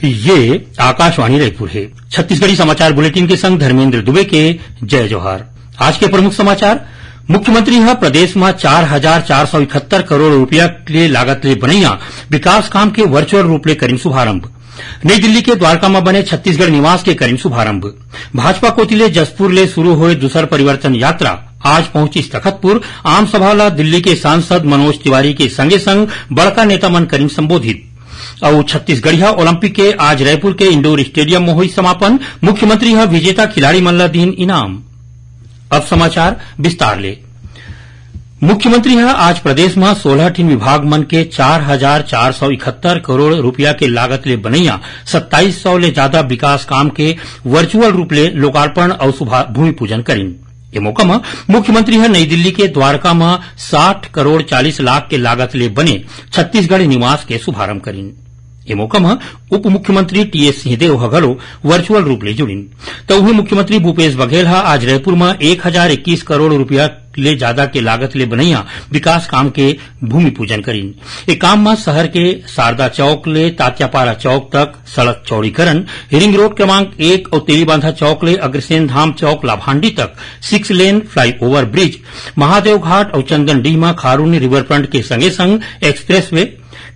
ये आकाशवाणी रायपुर है। छत्तीसगढ़ी समाचार बुलेटिन के संग धर्मेंद्र दुबे के जय जोहार। आज के प्रमुख समाचार। मुख्यमंत्री ह प्रदेश में 4,471 करोड़ रुपया के लागत ले बनैया विकास काम के वर्चुअल रूप ले करीन शुभारंभ। नई दिल्ली के द्वारका में बने छत्तीसगढ़ निवास के करीन शुभारंभ। भाजपा कोती ले जसपुर ले शुरू हुए दूसर परिवर्तन यात्रा आज पहुंची तखतपुर। आम सभा ला दिल्ली के सांसद मनोज तिवारी के संगे संग बड़का नेता मन करीन संबोधित। और छत्तीसगढ़िया ओलंपिक के आज रायपुर के इंडोर स्टेडियम में हुई समापन। मुख्यमंत्री ह विजेता खिलाड़ी मन ला दीन इनाम। अब समाचार विस्तार ले। मुख्यमंत्री ह आज प्रदेश में 16 ठीन विभाग मन के 4,471 करोड़ रुपया के लागत ले बनैया 2700 ले ज्यादा विकास काम के वर्चुअल रूप ले लोकार्पण और भूमि पूजन करीन। ये मौका में मुख्यमंत्री ह नई दिल्ली के द्वारका में 60 करोड़ 40 लाख के लागत ले बने छत्तीसगढ़ निवास के शुभारंभ करीन। ये मौका में उप मुख्यमंत्री टीएस सिंहदेव ह घलो वर्चुअल रूप ले जुड़ीन। तो वही मुख्यमंत्री भूपेश बघेल ह आज रायपुर में 1021 करोड़ रुपया ले ज्यादा के लागत ले बनैया विकास काम के भूमि पूजन करीन। ये काम में शहर के शारदा चौक ले तात्यापारा चौक तक सड़क चौड़ीकरण, रिंग रोड क्रमांक 1 और तेलीबांधा चौक ले अग्रसेन धाम चौक लाभांडी तक 6 लेन फ्लाईओवर ब्रिज, महादेव घाट और चंदनडीह में खारूनी रिवरफ्रंट के संगे संग एक्सप्रेस वे,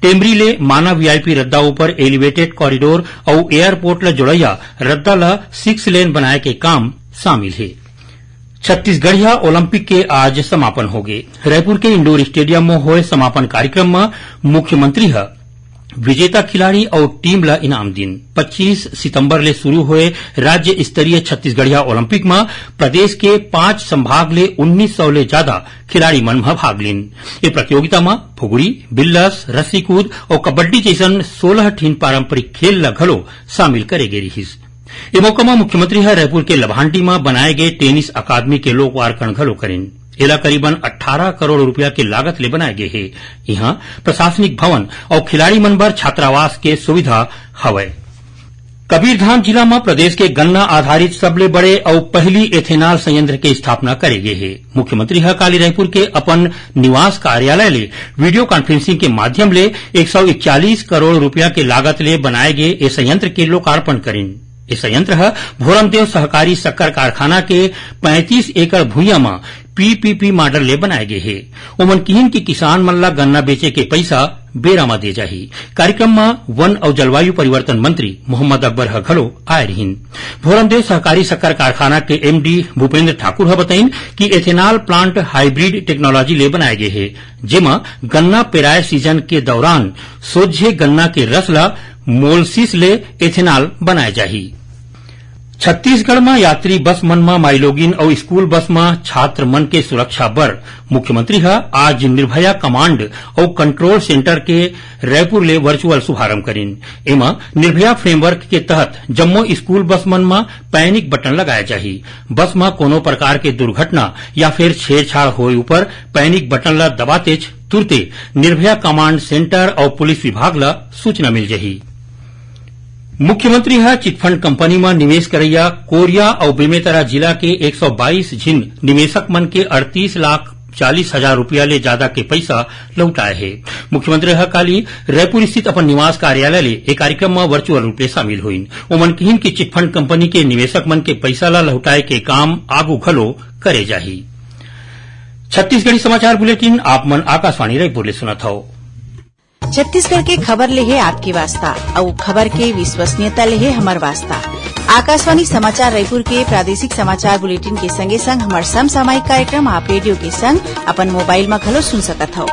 टेमरी ले माना वीआईपी रद्दा ऊपर एलिवेटेड कॉरिडोर और एयरपोर्ट ला जोड़ैया रद्दा ला 6 लेन बनाए के काम शामिल है। छत्तीसगढ़िया ओलंपिक के आज समापन हो गए। रायपुर के इंडोर स्टेडियम में हुए समापन कार्यक्रम में मुख्यमंत्री ह विजेता खिलाड़ी और टीम ला इनाम दीन। 25 सितंबर ले शुरू हुए राज्य स्तरीय छत्तीसगढ़िया ओलंपिक में प्रदेश के 5 संभाग ले 1900 ले ज्यादा खिलाड़ी मन भाग लीन। ये प्रतियोगिता में फुगड़ी, बिल्लस, रस्सी कूद और कबड्डी जैसन 16 ठीन पारंपरिक खेल ला घलो शामिल करे गे रहिस। ये मौका में मुख्यमंत्री ह रायपुर के लभांडी में बनाए गए टेनिस अकादमी के लोकार्पण घलो करेन। एला करीबन 18 करोड़ रुपया के लागत ले बनाए गए है। यहाँ प्रशासनिक भवन और खिलाड़ी मन बर छात्रावास के सुविधा हवय। कबीरधाम जिला में प्रदेश के गन्ना आधारित सबले बड़े और पहली एथेनॉल संयंत्र के स्थापना करे गए है। मुख्यमंत्री ह काली रायपुर के अपन निवास कार्यालय ले वीडियो कॉन्फ्रेंसिंग के माध्यम ले 141 करोड़ रुपया के लागत ले बनाए गए ये संयंत्र के लोकार्पण करीन। ये संयंत्र है भोरमदेव सहकारी शक्कर कारखाना के 35 एकड़ भूइया में पीपीपी मॉडल ले बनाए गए है। ओमन किहिन की किसान मन ला गन्ना बेचे के पैसा बेरा में दे जाही। कार्यक्रम में वन और जलवायु परिवर्तन मंत्री मोहम्मद अकबर ह घलो आए रहीन। भोरमदेव सहकारी शक्कर कारखाना के एमडी भूपेंद्र ठाकुर ह बताइन कि एथेनॉल प्लांट हाइब्रिड टेक्नोलॉजी ले बनाए गए है, जेमा गन्ना पेराय सीजन के दौरान सोझे गन्ना के रस ला मोलसिस ले एथेनॉल बनाए जाही। छत्तीसगढ़ में यात्री बस मन में माइलोगिन और स्कूल बस में छात्र मन के सुरक्षा बर मुख्यमंत्री ह आज निर्भया कमांड और कंट्रोल सेंटर के रायपुर ले वर्चुअल शुभारंभ करीन। एमा निर्भया फ्रेमवर्क के तहत जम्मो स्कूल बस मन में पैनिक बटन लगाया जाही। बस में कोनो प्रकार के दुर्घटना या फिर छेड़छाड़ होए ऊपर पैनिक बटन ला दबातेज तुरते निर्भया कमांड सेंटर और पुलिस विभाग ला सूचना मिल जाही। मुख्यमंत्री ह चिटफंड कंपनी में निवेश करैया कोरिया और बेमेतरा जिला के 122 झिन निवेशक मन के 38,40,000 रुपया ले ज्यादा के पैसा लौटाए है। मुख्यमंत्री ह काली रायपुर स्थित अपन निवास कार्यालय ले एक कार्यक्रम में वर्चुअल रूप ले शामिल हुईन। ओमन किहिन की चिटफंड कंपनी के निवेशक मन के पैसा ला लौटाए के काम आगू घलो करे जाही। छत्तीसगढ़ी समाचार बुलेटिन आप मन आकाशवाणी रायपुर ले सुनत हव। छत्तीसगढ़ के खबर ले है आपके वास्ता और खबर के विश्वसनीयता ले है हमार वास्ता। आकाशवाणी समाचार रायपुर के प्रादेशिक समाचार बुलेटिन के संगे संग हमार समसामयिक कार्यक्रम आप रेडियो के संग अपन मोबाइल में घलो सुन सकत हो।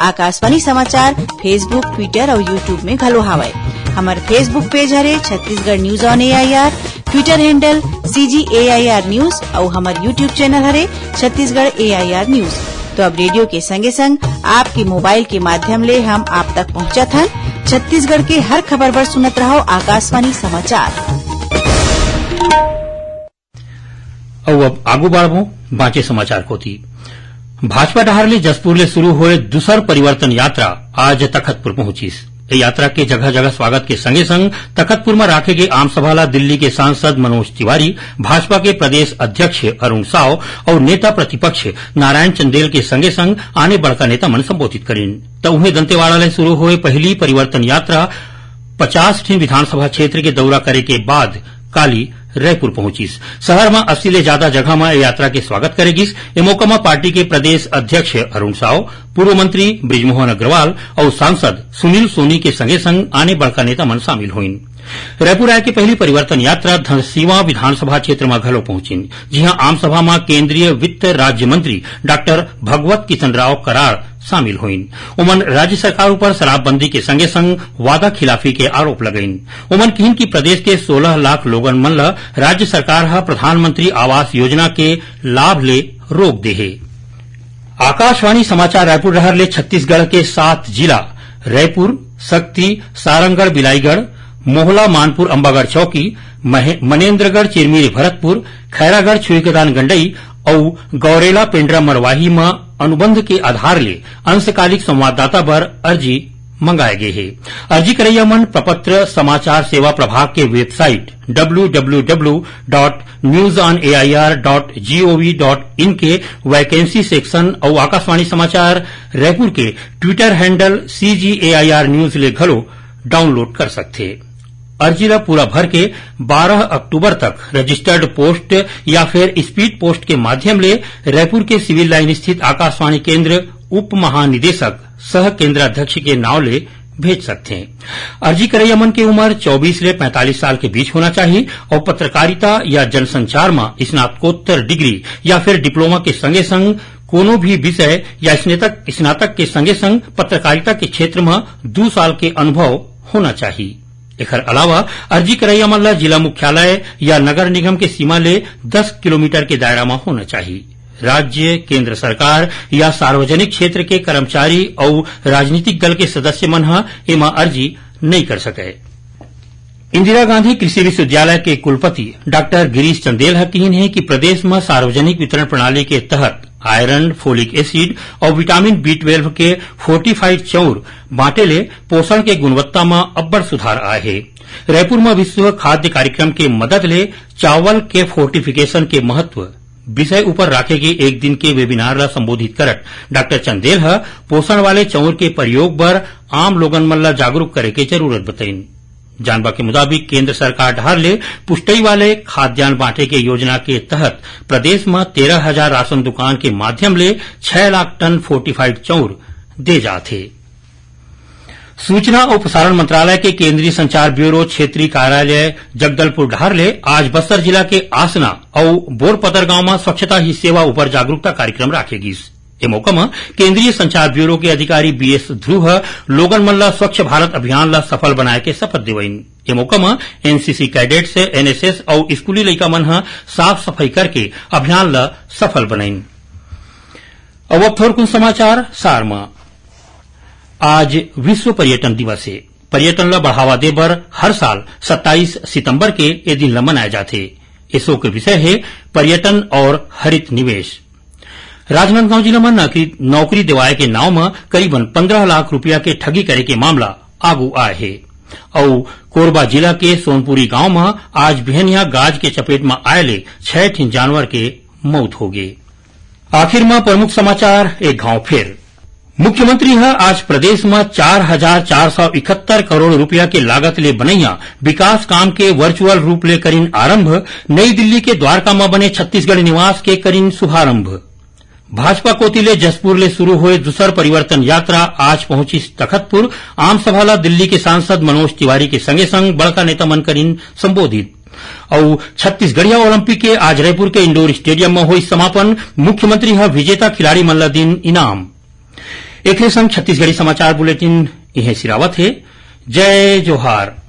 आकाशवाणी समाचार फेसबुक, ट्विटर और यूट्यूब में घलो हावय। हमार फेसबुक पेज हरे Chhattisgarh news on AIR, Twitter handle CGAIR news और हमार यूट्यूब चैनल हरे छत्तीसगढ़ AIR न्यूज। तो अब रेडियो के संगे संग आपके मोबाइल के माध्यम ले हम आप तक पहुंचत हन। छत्तीसगढ़ के हर खबर पर सुनत रहो आकाशवाणी समाचार। अब आगू बढ़ो बाँचे समाचार कोती। भाजपा डहार ले जसपुर ले शुरू हुए दूसर परिवर्तन यात्रा आज तखतपुर पहुंचीस। यात्रा के जगह जगह स्वागत के संगे संग तखतपुर में राखे गए आम सभा ला दिल्ली के सांसद मनोज तिवारी, भाजपा के प्रदेश अध्यक्ष अरुण साव और नेता प्रतिपक्ष नारायण चंदेल के संगे संग आने बड़का नेता मन संबोधित करीन। तो उन्हें दंतेवाड़ा ले शुरू हुए पहली परिवर्तन यात्रा 50 ठीन विधानसभा क्षेत्र के दौरा करे के बाद काली रायपुर पहुंचिस। शहर में 80 ले ज्यादा जगह में यात्रा के स्वागत करेगिस। ए मौका में पार्टी के प्रदेश अध्यक्ष अरुण साव, पूर्व मंत्री बृजमोहन अग्रवाल और सांसद सुनील सोनी के संगे संग आने बड़का नेता मन शामिल हुईन। रायपुर आए के पहली परिवर्तन यात्रा धनसीवा विधानसभा क्षेत्र में घलो पहुंचिन, जिहां आम सभा में केंद्रीय वित्त राज्य मंत्री डॉक्टर भगवत किशन राव करार शामिल हुईन। उमन राज्य सरकार ऊपर शराबबंदी के संगे संग वादा खिलाफी के आरोप लगईन। उमन कहिन कि प्रदेश के 16 लाख लोगन मन ला राज्य सरकार हा प्रधानमंत्री आवास योजना के लाभ ले रोक दे हे। आकाशवाणी समाचार रायपुर रहर ले छत्तीसगढ़ के 7 जिला रायपुर, शक्ति, सारंगढ़, बिलाईगढ़, मोहला, मानपुर, अंबागढ़ चौकी, मनेन्द्रगढ़, चिरमिरी, भरतपुर, खैरागढ़, छुईकेदान, गंडई और गौरेला, पेंड्रा, मरवाही में अनुबंध के आधार ले अंशकालिक संवाददाता बर अर्जी मंगाए गए है। अर्जी करैया मन प्रपत्र समाचार सेवा प्रभाग के वेबसाइट www.newsonair.gov.in के वैकेंसी सेक्शन और आकाशवाणी समाचार रायपुर के ट्विटर हैंडल CGAIR न्यूज ले घलो डाउनलोड कर सकते। अर्जी ला पूरा भर के 12 अक्टूबर तक रजिस्टर्ड पोस्ट या फिर स्पीड पोस्ट के माध्यम ले रायपुर के सिविल लाइन स्थित आकाशवाणी केंद्र उप महानिदेशक सह केंद्राध्यक्ष के नाव ले भेज सकते हैं। अर्जी करैया मन की उम्र 24 ले 45 साल के बीच होना चाहिए और पत्रकारिता या जनसंचार में स्नातकोत्तर डिग्री या फिर डिप्लोमा के संगे संग कोनो भी विषय या स्नातक के संगे संग पत्रकारिता के क्षेत्र में 2 साल के अनुभव होना चाहिए। एकर अलावा अर्जी करैया मन ला जिला मुख्यालय या नगर निगम के सीमा ले 10 किलोमीटर के दायरा में होना चाहिए। राज्य, केंद्र सरकार या सार्वजनिक क्षेत्र के कर्मचारी और राजनीतिक दल के सदस्य मन एमा अर्जी नहीं कर सके। इंदिरा गांधी कृषि विश्वविद्यालय के कुलपति डॉक्टर गिरीश चंदेल कहन है कि प्रदेश में सार्वजनिक वितरण प्रणाली के तहत आयरन, फोलिक एसिड और विटामिन B12 के फोर्टिफाइड चाउर बांटे ले पोषण के गुणवत्ता में अब्बड़ सुधार आए है। रायपुर में विश्व खाद्य कार्यक्रम के मदद ले चावल के फोर्टिफिकेशन के महत्व विषय ऊपर राखे गए एक दिन के वेबिनार ला संबोधित करत डॉक्टर चंदेल पोषण वाले चाउर के प्रयोग बर आम लोगन मन ला जागरूक करे के जरूरत बताइन। जानबा के मुताबिक केंद्र सरकार ढार ले पुष्टई वाले खाद्यान्न बांटे के योजना के तहत प्रदेश में 13,000 राशन दुकान के माध्यम ले 6 लाख टन फोर्टिफाइड चाउर दे जाते। सूचना और प्रसारण मंत्रालय के केंद्रीय संचार ब्यूरो क्षेत्रीय कार्यालय जगदलपुर ढार ले आज बस्तर जिला के आसना और बोरपतर गांव में स्वच्छता ही सेवा ऊपर जागरूकता कार्यक्रम राखेगी। ए मौका में केंद्रीय संचार ब्यूरो के अधिकारी BS ध्रुव लोगन मन ला स्वच्छ भारत अभियान ला सफल बनाए के शपथ दिवईन। ए मौका में NCC कैडेट्स, NSS और स्कूली लइका मन साफ सफाई करके अभियान ला सफल बनाइन। अब थोड़ कुछ समाचार सार में। आज विश्व पर्यटन दिवस है। पर्यटन ला बढ़ावा दे बर हर साल 27 सितंबर के ये दिन ला मनाए जाते। इसो के विषय है पर्यटन और हरित निवेश। राजनांदगांव जिला में नौकरी दिवाए के नाव में करीबन 15 लाख रुपया के ठगी करे के मामला आगू आए है और कोरबा जिला के सोनपुरी गांव में आज बिहनिया गाज के चपेट में आये 6 ठीन जानवर के मौत हो गई। आखिर में प्रमुख समाचार एक गांव फिर। मुख्यमंत्री आज प्रदेश में 4,471 करोड़ रुपया के लागत ले बनैया विकास काम के वर्चुअल रूप ले करीन आरंभ। नई दिल्ली के द्वारका में बने छत्तीसगढ़ निवास के करीन शुभारंभ। भाजपा कोतिले जसपुर ले शुरू हुए दूसर परिवर्तन यात्रा आज पहुंची तखतपुर। आम सभा ला दिल्ली के सांसद मनोज तिवारी के संगे संग बड़का नेता मन करीन संबोधित। और छत्तीसगढ़िया ओलंपिक के आज रायपुर के इंडोर स्टेडियम में हुई समापन। मुख्यमंत्री विजेता खिलाड़ी मन ला दिन इनाम। एक संग छत्तीसगढ़ी समाचार बुलेटिन इहे सिरावत है। जय जोहार।